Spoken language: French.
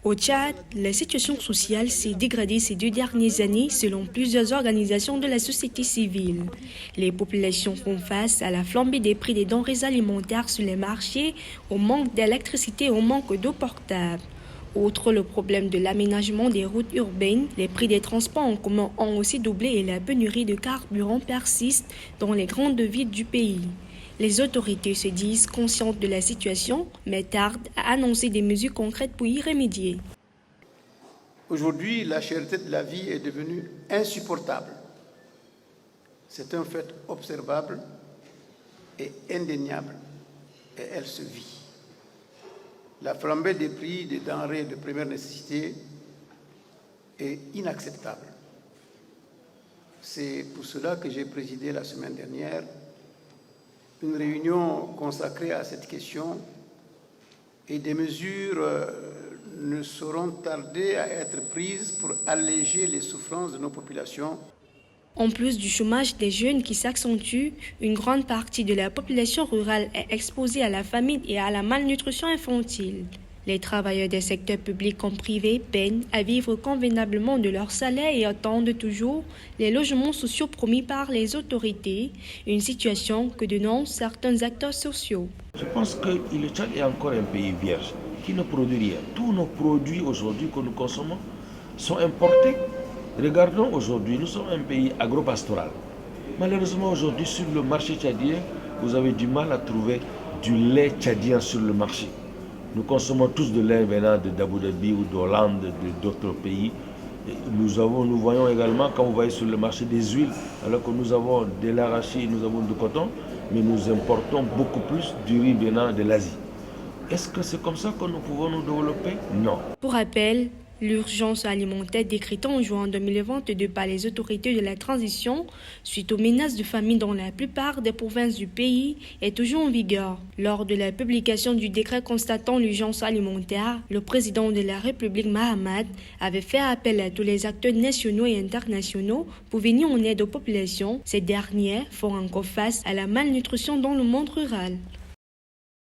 Au Tchad, la situation sociale s'est dégradée ces 2 dernières années selon plusieurs organisations de la société civile. Les populations font face à la flambée des prix des denrées alimentaires sur les marchés, au manque d'électricité et au manque d'eau potable. Outre le problème de l'aménagement des routes urbaines, les prix des transports en commun ont aussi doublé et la pénurie de carburant persiste dans les grandes villes du pays. Les autorités se disent conscientes de la situation, mais tardent à annoncer des mesures concrètes pour y remédier. Aujourd'hui, la cherté de la vie est devenue insupportable. C'est un fait observable et indéniable, et elle se vit. La flambée des prix des denrées de première nécessité est inacceptable. C'est pour cela que j'ai présidé la semaine dernière une réunion consacrée à cette question et des mesures ne sauront tarder à être prises pour alléger les souffrances de nos populations. En plus du chômage des jeunes qui s'accentue, une grande partie de la population rurale est exposée à la famine et à la malnutrition infantile. Les travailleurs des secteurs publics comme privés peinent à vivre convenablement de leur salaire et attendent toujours les logements sociaux promis par les autorités, une situation que dénoncent certains acteurs sociaux. Je pense que le Tchad est encore un pays vierge qui ne produit rien. Tous nos produits aujourd'hui que nous consommons sont importés. Regardons aujourd'hui, nous sommes un pays agropastoral. Malheureusement aujourd'hui sur le marché tchadien, vous avez du mal à trouver du lait tchadien sur le marché. Nous consommons tous de lait venant d'Abu Dhabi ou d'Hollande, d'autres pays. Nous voyons également, quand vous voyez sur le marché, des huiles, alors que nous avons de l'arachide, nous avons du coton, mais nous importons beaucoup plus du riz venant de l'Asie. Est-ce que c'est comme ça que nous pouvons nous développer? Non. Pour rappel, l'urgence alimentaire décrétée en juin 2022 par les autorités de la transition suite aux menaces de famine dans la plupart des provinces du pays est toujours en vigueur. Lors de la publication du décret constatant l'urgence alimentaire, le président de la République Mahamat avait fait appel à tous les acteurs nationaux et internationaux pour venir en aide aux populations. Ces dernières font encore face à la malnutrition dans le monde rural.